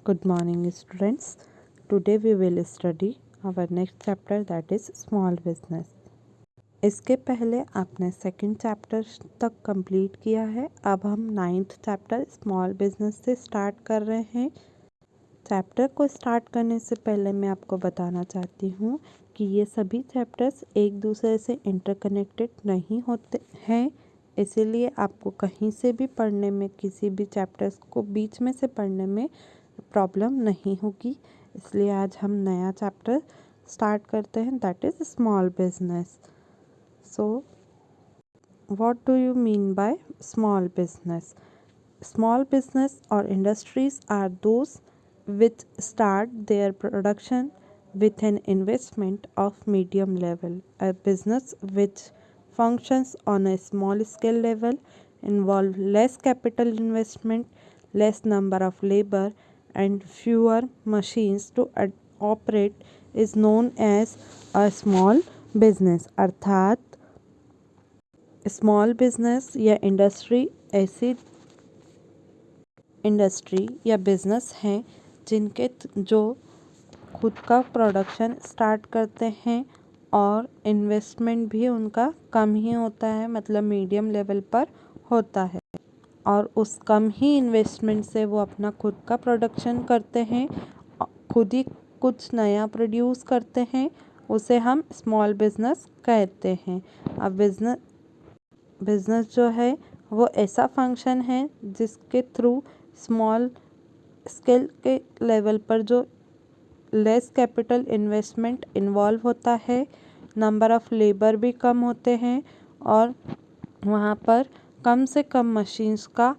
Good morning, students. Today we will study our next chapter, that is small business. इसके पहले आपने second chapter तक complete किया है। अब हम नाइन्थ चैप्टर स्मॉल बिजनेस से स्टार्ट कर रहे हैं। चैप्टर को स्टार्ट करने से पहले मैं आपको बताना चाहती हूँ कि ये सभी चैप्टर्स एक दूसरे से इंटरकनेक्टेड नहीं होते हैं, इसीलिए आपको कहीं से भी पढ़ने में, किसी भी चैप्टर्स को बीच में से पढ़ने में प्रॉब्लम नहीं होगी। इसलिए आज हम नया चैप्टर स्टार्ट करते हैं, that is small business. So what do you mean by small business? Small business or industries are those which start their production with an investment of medium level. A business which functions on a small scale level involve less capital investment, less number of labor and fewer machines to operate is known as a small business. अर्थात small business या industry ऐसी industry या business हैं जिनके जो खुद का production start करते हैं और इन्वेस्टमेंट भी उनका कम ही होता है, मतलब मीडियम लेवल पर होता है, और उस कम ही इन्वेस्टमेंट से वो अपना खुद का प्रोडक्शन करते हैं, खुद ही कुछ नया प्रोड्यूस करते हैं, उसे हम स्मॉल बिजनेस कहते हैं। अब बिजनेस जो है वो ऐसा फंक्शन है जिसके थ्रू स्मॉल स्केल के लेवल पर जो लेस कैपिटल इन्वेस्टमेंट इन्वॉल्व होता है, नंबर ऑफ़ लेबर भी कम होते हैं और वहाँ पर कम से कम मशीन्स का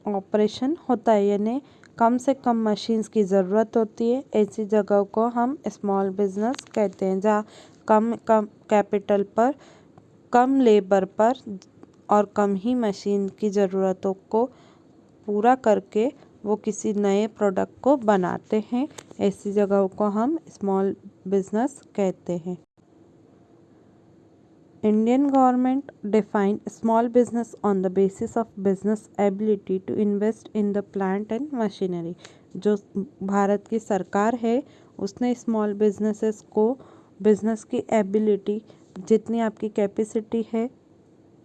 ऑपरेशन होता है, यानी कम से कम मशीन्स की ज़रूरत होती है। ऐसी जगह को हम स्मॉल बिजनेस कहते हैं, जहाँ कम कम कैपिटल पर, कम लेबर पर और कम ही मशीन की ज़रूरतों को पूरा करके वो किसी नए प्रोडक्ट को बनाते हैं। ऐसी जगहों को हम स्मॉल बिजनेस कहते हैं। Indian government define small business on the basis of business ability to invest in the plant and machinery. जो भारत की सरकार है उसने स्मॉल बिजनेसेस को बिजनेस की एबिलिटी, जितनी आपकी कैपेसिटी है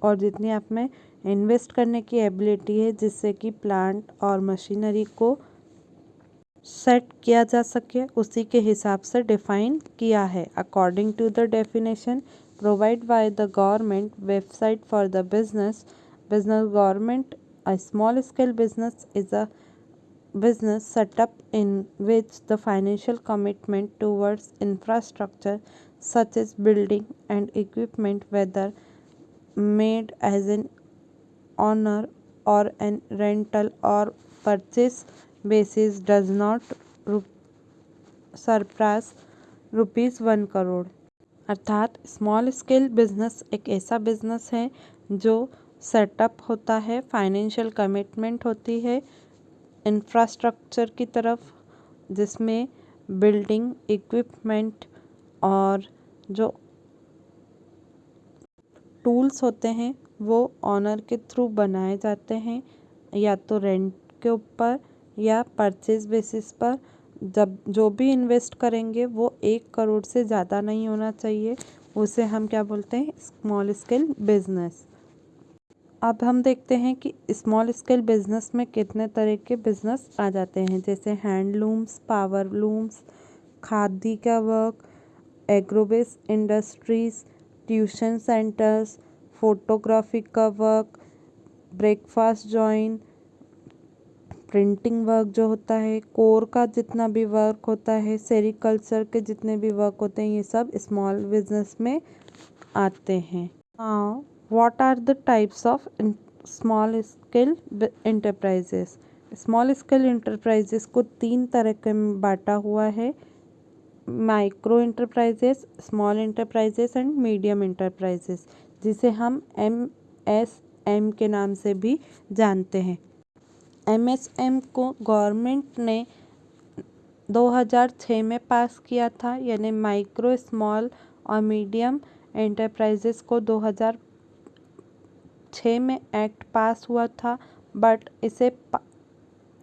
और जितनी आप में इन्वेस्ट करने की एबिलिटी है, जिससे कि प्लांट और मशीनरी को सेट किया जा सके, उसी के हिसाब से डिफाइन किया है। According to the definition provide by the government website for the business government, a small scale business is a business setup in which the financial commitment towards infrastructure such as building and equipment, whether made as an owner or an rental or purchase basis, does not surpass ₹1 crore. अर्थात small scale business एक ऐसा business है जो setup होता है, financial commitment होती है infrastructure की तरफ, जिसमें बिल्डिंग, इक्विपमेंट और जो टूल्स होते हैं वो ऑनर के थ्रू बनाए जाते हैं, या तो रेंट के ऊपर या परचेज बेसिस पर। जब जो भी इन्वेस्ट करेंगे वो 1 करोड़ से ज़्यादा नहीं होना चाहिए, उसे हम क्या बोलते हैं? Small scale business. अब हम देखते हैं कि स्मॉल स्केल बिजनेस में कितने तरह के बिजनेस आ जाते हैं, जैसे हैंडलूम्स, पावर लूम्स, खादी का work, agro based industries, tuition centres, photography का work, breakfast joint, printing work जो होता है, कोर का जितना भी वर्क होता है, सेरिकल्चर के जितने भी वर्क होते हैं, ये सब स्मॉल बिजनेस में आते हैं। हाँ, what are the types of small scale enterprises? Small scale enterprises को 3 तरह के में बांटा हुआ है, micro enterprises, small enterprises and medium enterprises, जिसे हम MSM के नाम से भी जानते हैं। MSM को गवर्नमेंट ने 2006 में पास किया था, यानी माइक्रो, स्मॉल और मीडियम एंटरप्राइजेस को 2006 में एक्ट पास हुआ था, बट इसे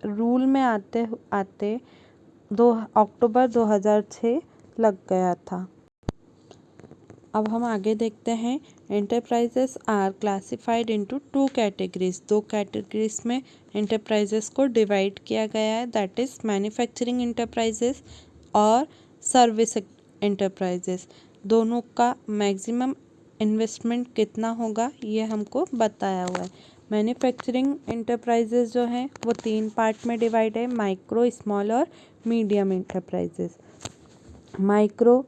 रूल में आते आते 2 अक्टूबर 2006 लग गया था। अब हम आगे देखते हैं। Enterprises are classified into 2 categories. 2 categories में एंटरप्राइजेस को डिवाइड किया गया है, दैट इज़ मैन्युफैक्चरिंग एंटरप्राइजेस और सर्विस एंटरप्राइजेस। दोनों का मैक्सिमम इन्वेस्टमेंट कितना होगा ये हमको बताया हुआ है। मैन्युफैक्चरिंग एंटरप्राइजेस जो हैं वो 3 पार्ट में डिवाइड है, माइक्रो, स्मॉल और मीडियम एंटरप्राइजेस। माइक्रो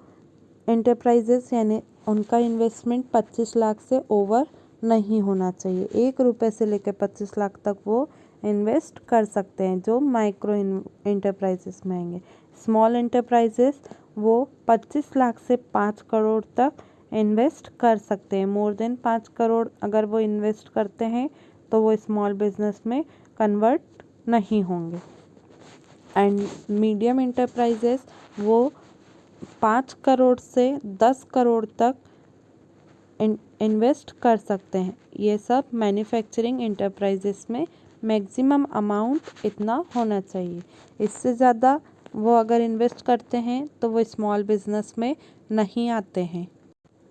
एंटरप्राइजेस यानी उनका इन्वेस्टमेंट 25 लाख से ओवर नहीं होना चाहिए। 1 रुपये से लेकर 25 लाख तक वो इन्वेस्ट कर सकते हैं, जो माइक्रो एंटरप्राइजेस में आएंगे। स्मॉल एंटरप्राइजेस वो 25 लाख से 5 करोड़ तक इन्वेस्ट कर सकते हैं। मोर देन 5 करोड़ अगर वो इन्वेस्ट करते हैं तो वो स्मॉल बिजनेस में कन्वर्ट नहीं होंगे। एंड मीडियम एंटरप्राइजेस वो 5 करोड़ से 10 करोड़ तक इन्वेस्ट कर सकते हैं। ये सब मैन्युफैक्चरिंग एंटरप्राइजेस में मैक्सिमम अमाउंट इतना होना चाहिए। इससे ज़्यादा वो अगर इन्वेस्ट करते हैं तो वो स्मॉल बिजनेस में नहीं आते हैं।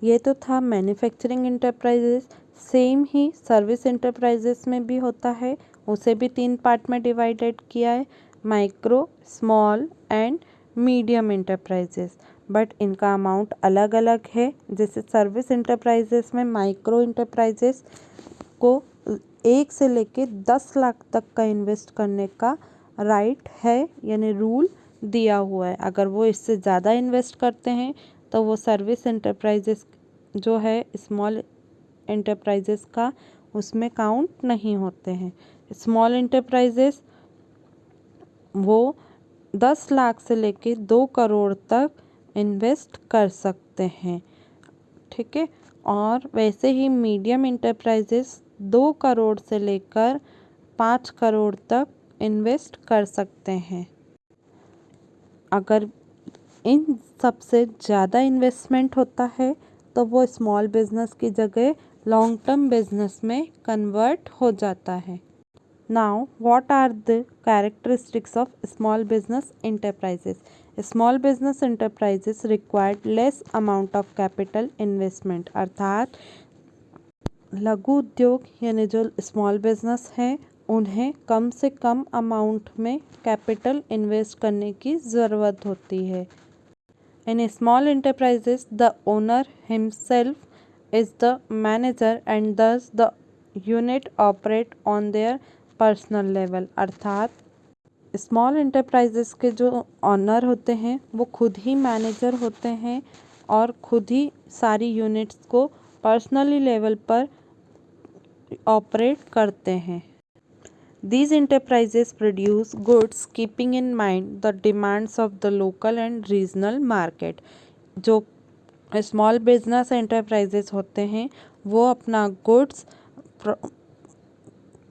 ये तो था मैन्युफैक्चरिंग एंटरप्राइजेस। सेम ही सर्विस एंटरप्राइजेस में भी होता है, उसे भी 3 पार्ट में डिवाइडेड किया है, micro, small and medium enterprises. But इनका अमाउंट अलग अलग है। जैसे सर्विस एंटरप्राइजेस में माइक्रो एंटरप्राइजेस को 1 से लेके 10 लाख तक का इन्वेस्ट करने का राइट है, यानी रूल दिया हुआ है। अगर वो इससे ज़्यादा इन्वेस्ट करते हैं तो वो सर्विस एंटरप्राइजेस जो है स्मॉल एंटरप्राइजेस का उसमें काउंट नहीं होते हैं। स्मॉल एंटरप्राइजेस वो 10 लाख से लेके 2 करोड़ तक इन्वेस्ट कर सकते हैं, ठीक है। और वैसे ही मीडियम एंटरप्राइजेस 2 करोड़ से लेकर 5 करोड़ तक इन्वेस्ट कर सकते हैं। अगर इन सबसे ज़्यादा इन्वेस्टमेंट होता है तो वो स्मॉल बिजनेस की जगह लॉन्ग टर्म बिजनेस में कन्वर्ट हो जाता है। Now, what are the characteristics of small business enterprises? Small business enterprises required less amount of capital investment। अर्थात लघु उद्योग यानी जो स्मॉल बिजनेस हैं उन्हें कम से कम अमाउंट में कैपिटल इन्वेस्ट करने की ज़रूरत होती है। In small enterprises, the owner himself is the manager and thus the unit operate on their personal level. अर्थात स्मॉल एंटरप्राइजेस के जो ऑनर होते हैं वो खुद ही मैनेजर होते हैं और खुद ही सारी यूनिट्स को पर्सनली लेवल पर ऑपरेट करते हैं। These enterprises produce goods keeping in mind the demands of the local and regional market। जो स्मॉल बिजनेस एंटरप्राइजेस होते हैं वो अपना गुड्स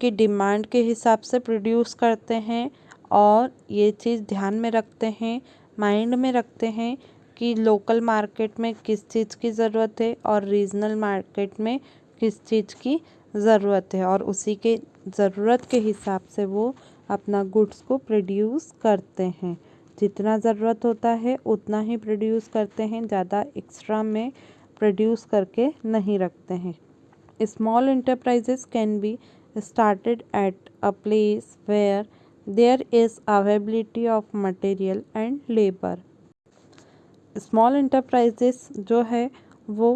की डिमांड के हिसाब से प्रोड्यूस करते हैं और ये चीज़ ध्यान में रखते हैं, माइंड में रखते हैं कि लोकल मार्केट में किस चीज़ की ज़रूरत है और रीजनल मार्केट में किस चीज़ की ज़रूरत है, और उसी के ज़रूरत के हिसाब से वो अपना गुड्स को प्रोड्यूस करते हैं। जितना ज़रूरत होता है उतना ही प्रोड्यूस करते हैं, ज़्यादा एक्स्ट्रा में प्रोड्यूस करके नहीं रखते हैं। Small enterprises can be started at a place where there is availability of material and labor। Small enterprises जो है वो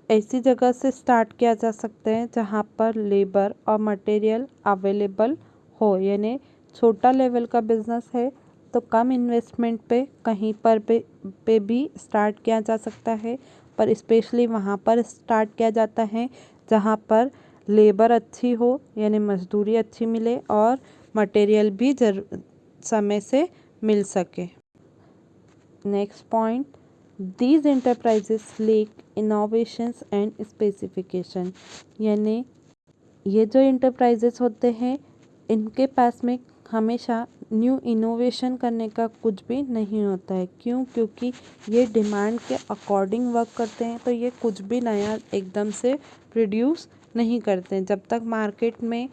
ऐसी जगह से स्टार्ट किया जा सकता है जहाँ पर लेबर और मटेरियल अवेलेबल हो, यानी छोटा लेवल का बिजनेस है तो कम इन्वेस्टमेंट पे कहीं पर पे भी स्टार्ट किया जा सकता है, पर स्पेशली वहाँ पर स्टार्ट किया जाता है जहाँ पर लेबर अच्छी हो, यानी मजदूरी अच्छी मिले और मटेरियल भी समय से मिल सके। Next point, these enterprises lake innovations and specification. यानी ये जो एंटरप्राइजेस होते हैं इनके पास में हमेशा न्यू इनोवेशन करने का कुछ भी नहीं होता है। क्यों? क्योंकि ये डिमांड के अकॉर्डिंग वर्क करते हैं, तो ये कुछ भी नया एकदम से प्रोड्यूस नहीं करते हैं। जब तक मार्केट में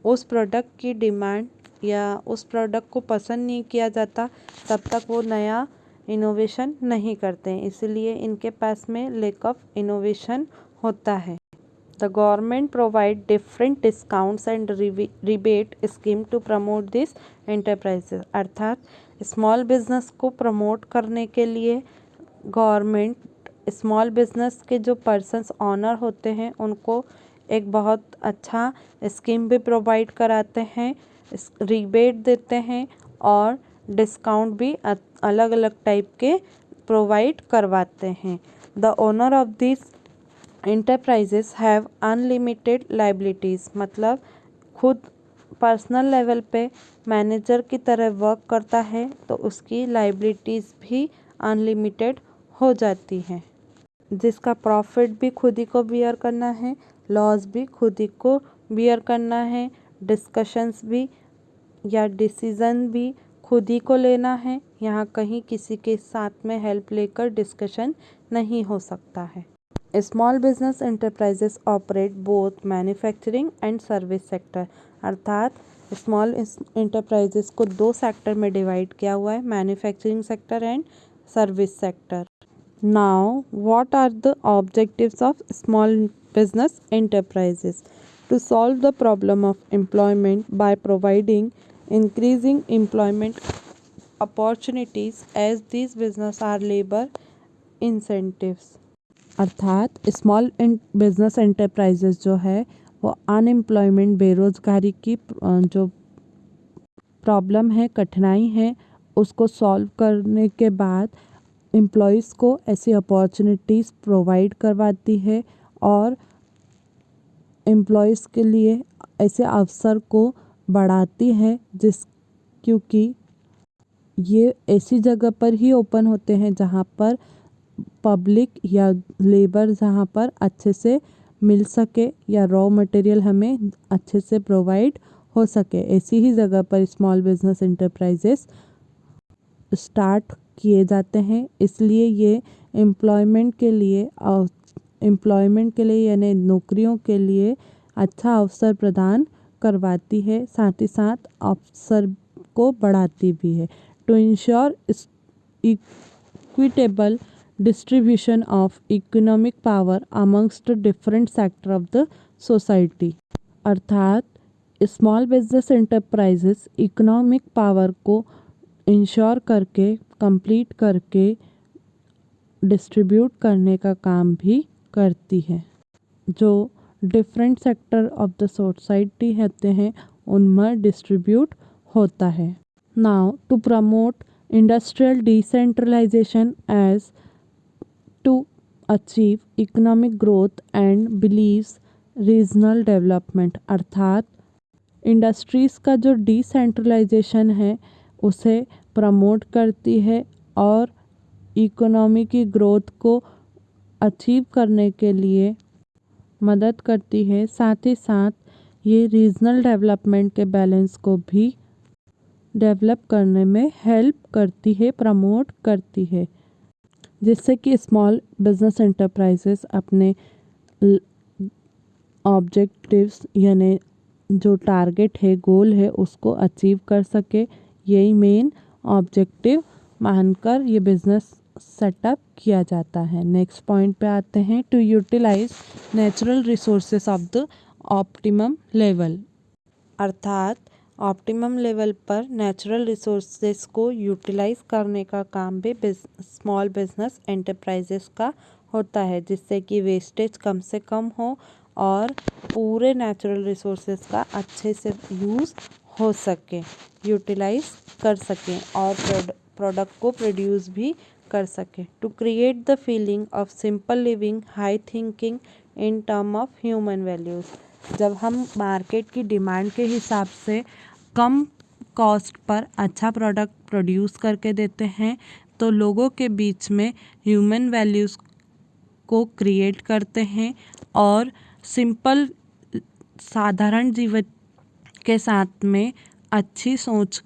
उस प्रोडक्ट की डिमांड या उस प्रोडक्ट को पसंद नहीं किया जाता तब तक वो नया इनोवेशन नहीं करते हैं, इसलिए इनके पास में लैक ऑफ इनोवेशन होता है। The government provide different discounts and rebate scheme to promote this enterprises. अर्थात स्मॉल बिजनेस को प्रमोट करने के लिए गवर्नमेंट स्मॉल बिजनेस के जो पर्सन्स ऑनर होते हैं उनको एक बहुत अच्छा स्कीम भी प्रोवाइड कराते हैं, रिबेट देते हैं और डिस्काउंट भी अलग अलग टाइप के प्रोवाइड करवाते हैं। The owner of this enterprises have unlimited liabilities, मतलब खुद पर्सनल लेवल पे मैनेजर की तरह वर्क करता है तो उसकी लाइबिलिटीज़ भी अनलिमिटेड हो जाती हैं, जिसका प्रॉफिट भी खुद ही को बियर करना है, लॉस भी खुद ही को बियर करना है, डिस्कशंस भी या डिसीज़न भी खुद ही को लेना है। यहाँ कहीं किसी के साथ में हेल्प लेकर डिस्कशन नहीं हो सकता है। Small business enterprises operate both manufacturing and service sector. अर्थात स्मॉल एंटरप्राइजेस को दो सेक्टर में डिवाइड किया हुआ है, manufacturing sector and service sector. Now, what are the objectives of small business enterprises? To solve the problem of employment by providing increasing employment opportunities as these business are labor incentives। अर्थात small business enterprises जो है वो unemployment बेरोजगारी की जो problem है, कठिनाई है, उसको सॉल्व करने के बाद एम्प्लॉयज़ को ऐसी अपॉर्चुनिटीज़ प्रोवाइड करवाती है और एम्प्लॉयज़ के लिए ऐसे अवसर को बढ़ाती है क्योंकि ये ऐसी जगह पर ही ओपन होते हैं जहाँ पर पब्लिक या लेबर जहाँ पर अच्छे से मिल सके या रॉ मटेरियल हमें अच्छे से प्रोवाइड हो सके। ऐसी ही जगह पर स्मॉल बिजनेस एंटरप्राइजेस स्टार्ट किए जाते हैं, इसलिए ये एम्प्लॉयमेंट के लिए यानी नौकरियों के लिए अच्छा अवसर प्रदान करवाती है, साथ ही साथ अवसर को बढ़ाती भी है। To ensure equitable distribution of economic power amongst different sector of the society. अर्थात small business enterprises economic power को इंश्योर करके कंप्लीट करके डिस्ट्रीब्यूट करने का काम भी करती है, जो different sector of the society होते हैं उनमें डिस्ट्रीब्यूट होता है। Now to promote industrial decentralisation as to achieve economic growth and believes regional development. अर्थात इंडस्ट्रीज़ का जो डिसेंट्रलाइजेशन है उसे प्रमोट करती है और इकोनॉमी की ग्रोथ को अचीव करने के लिए मदद करती है, साथ ही साथ ये रीजनल डेवलपमेंट के बैलेंस को भी डेवलप करने में हेल्प करती है, प्रमोट करती है, जिससे कि स्मॉल बिजनेस एंटरप्राइजेस अपने ऑब्जेक्टिव्स यानी जो टारगेट है, गोल है, उसको अचीव कर सके। यही मेन ऑब्जेक्टिव मानकर ये बिज़नेस सेटअप किया जाता है। नेक्स्ट पॉइंट पे आते हैं, to utilize natural resources of the optimum level. अर्थात ऑप्टिमम लेवल पर नेचुरल रिसोर्सेस को यूटिलाइज करने का काम भी स्मॉल बिजनेस एंटरप्राइजेस का होता है, जिससे कि वेस्टेज कम से कम हो और पूरे नेचुरल रिसोर्सेज का अच्छे से यूज़ हो सके, यूटिलाइज कर सकें और प्रोडक्ट को प्रोड्यूस भी कर सकें। To create the feeling of simple living, high thinking in term of human values. जब हम मार्केट की डिमांड के हिसाब से कम कॉस्ट पर अच्छा प्रोडक्ट प्रोड्यूस करके देते हैं तो लोगों के बीच में ह्यूमन वैल्यूज़ को क्रिएट करते हैं और सिंपल साधारण जीवन के साथ में अच्छी सोच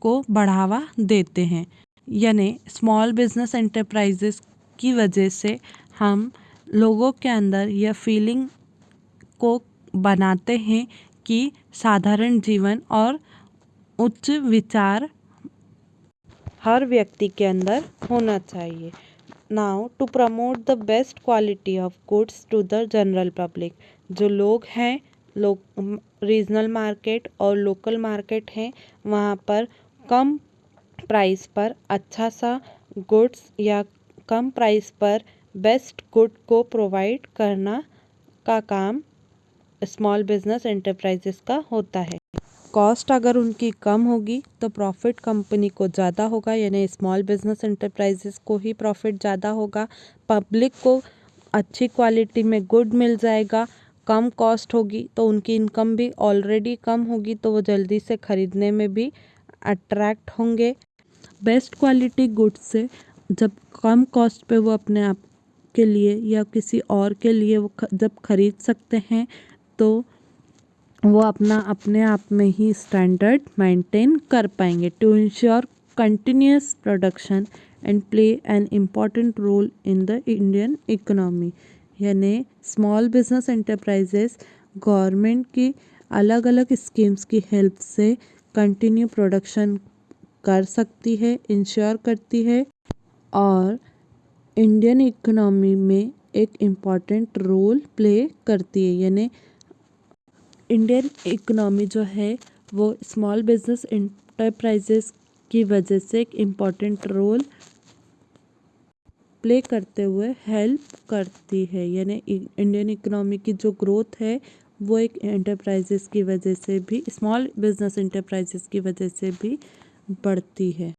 को बढ़ावा देते हैं। यानी स्मॉल बिजनेस एंटरप्राइजेस की वजह से हम लोगों के अंदर यह फीलिंग को बनाते हैं कि साधारण जीवन और उच्च विचार हर व्यक्ति के अंदर होना चाहिए। Now to promote the best quality of goods to the general public, जो लोग हैं, रीजनल मार्केट और लोकल मार्केट हैं, वहाँ पर कम प्राइस पर अच्छा सा गुड्स या कम प्राइस पर बेस्ट गुड को प्रोवाइड करना का काम स्मॉल बिजनेस एंटरप्राइजेस का होता है। कॉस्ट अगर उनकी कम होगी तो प्रॉफिट कंपनी को ज़्यादा होगा, यानी स्मॉल बिजनेस एंटरप्राइजेस को ही प्रॉफिट ज़्यादा होगा। पब्लिक को अच्छी क्वालिटी में गुड मिल जाएगा, कम कॉस्ट होगी तो उनकी इनकम भी ऑलरेडी कम होगी, तो वो जल्दी से ख़रीदने में भी अट्रैक्ट होंगे। बेस्ट क्वालिटी गुड्स से जब कम कॉस्ट पे वो अपने आप के लिए या किसी और के लिए वो जब खरीद सकते हैं तो वो अपने आप में ही स्टैंडर्ड मेंटेन कर पाएंगे। To ensure continuous production and play an important role in the Indian economy, यानी स्मॉल बिजनेस एंटरप्राइजेस गवर्नमेंट की अलग अलग स्कीम्स की हेल्प से कंटिन्यू प्रोडक्शन कर सकती है, इंश्योर करती है और इंडियन इकोनॉमी में एक इम्पॉर्टेंट रोल प्ले करती है। यानी इंडियन इकोनॉमी जो है वो स्मॉल बिजनेस एंटरप्राइजेस की वजह से एक इम्पॉर्टेंट रोल प्ले करते हुए हेल्प करती है। यानी इंडियन इकोनॉमी की जो ग्रोथ है वो एक एंटरप्राइजेस की वजह से भी, स्मॉल बिजनेस एंटरप्राइजेस की वजह से भी बढ़ती है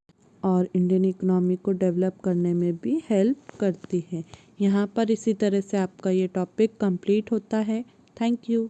और इंडियन इकोनॉमी को डेवलप करने में भी हेल्प करती है। यहाँ पर इसी तरह से आपका ये टॉपिक कंप्लीट होता है। Thank you.